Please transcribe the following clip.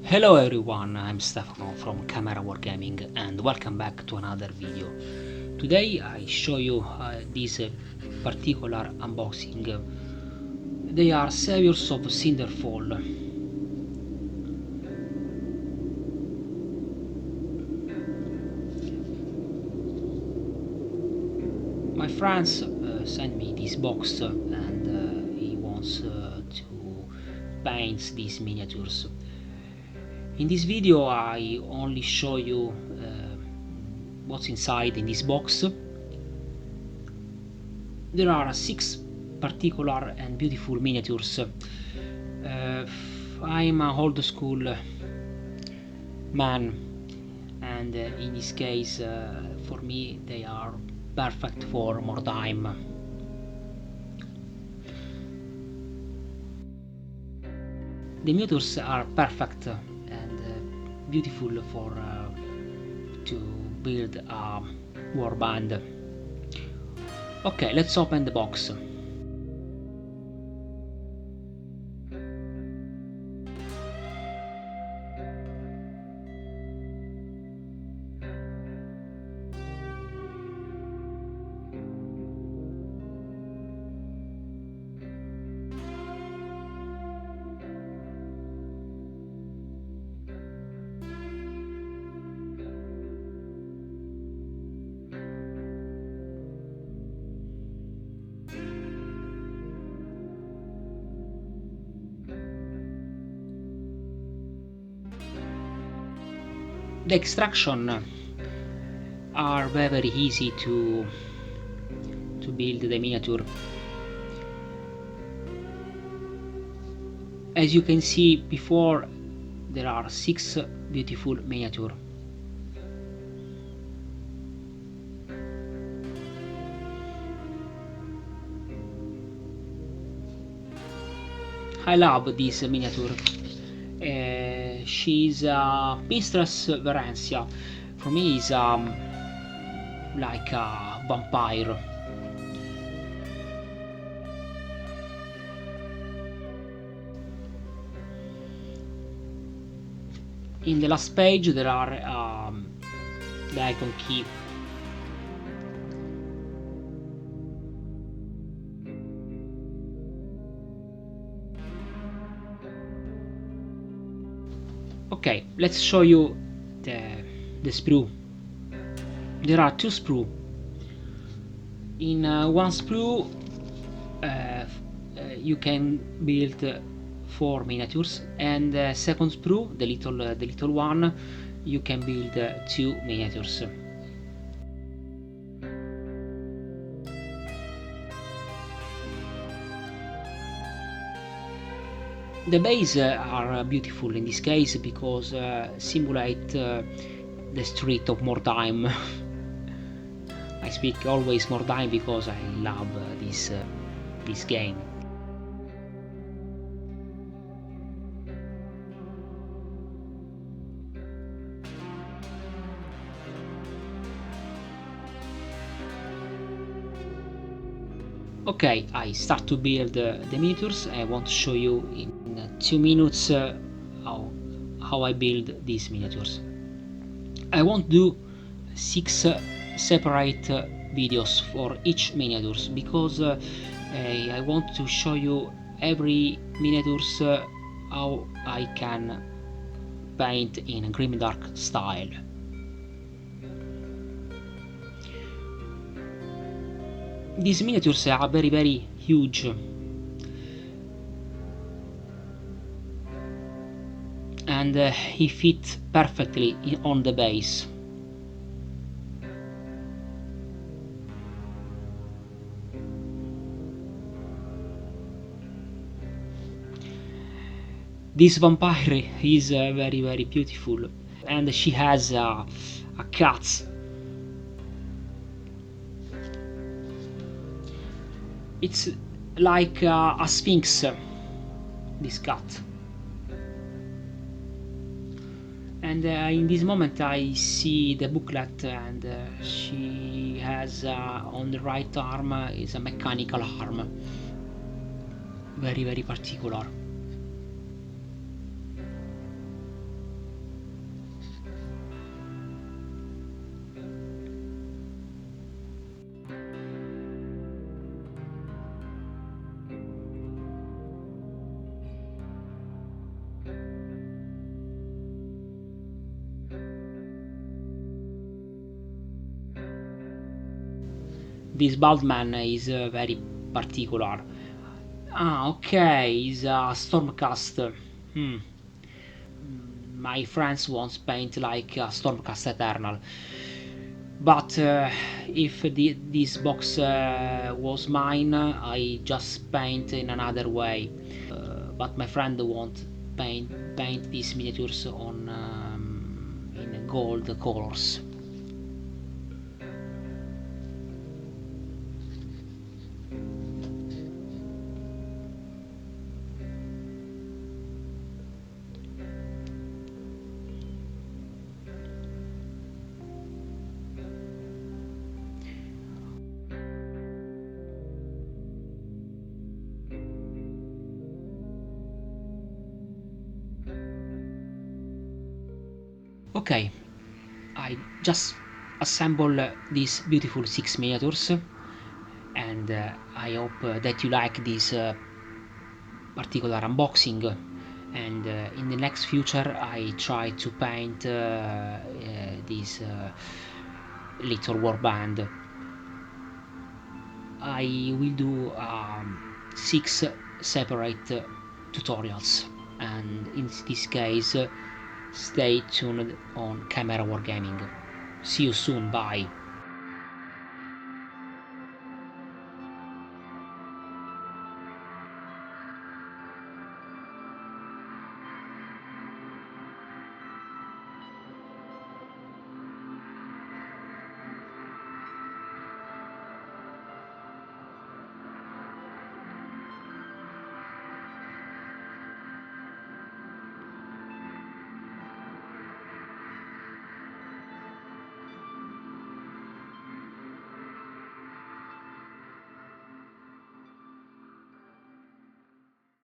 Hello everyone, I'm Stefano from Chimera Wargaming and welcome back to another video. Today I show you this particular unboxing. They are Saviours of Cinderfall. My friends sent me this box and he wants to paint these miniatures. In this video I only show you what's inside in this box. There are 6 particular and beautiful miniatures. I'm an old school man, and in this case for me they are perfect for Mordheim. The miniatures are perfect and beautiful for to build a warband. Okay, let's open the box. The extraction are very easy to build the miniature. As you can see before, there are 6 beautiful miniatures. I love this miniature. She's Mistress Verencia. For me, is like a vampire. In the last page, there are the icon key. Okay, let's show you the sprue. There are 2 sprue. In one sprue you can build 4 miniatures, and the second sprue, the little one, you can build 2 miniatures. The base are beautiful in this case because simulate the street of Mordheim. I speak always Mordheim because I love this game. Okay, I start to build the miniatures. I want to show you in 2 minutes how I build these miniatures. I won't do 6 separate videos for each miniatures because I want to show you every miniatures how I can paint in a grimdark style. These miniatures are very huge, and he fit perfectly on the base. This vampire is very beautiful, and she has a cat. It's like a sphinx, this cat. And in this moment I see the booklet, and she has on the right arm is a mechanical arm, very particular. This bald man is very particular. Ah, okay, he's a Stormcast. Hmm. My friends once paint like a Stormcast Eternal. But if this box was mine, I just paint in another way. But my friend won't paint these miniatures on in gold colors. Okay, I just assemble these beautiful 6 miniatures, and I hope that you like this particular unboxing, and in the next future I try to paint this little warband. I will do 6 separate tutorials, and in this case stay tuned on Chimera Wargaming. See you soon, bye!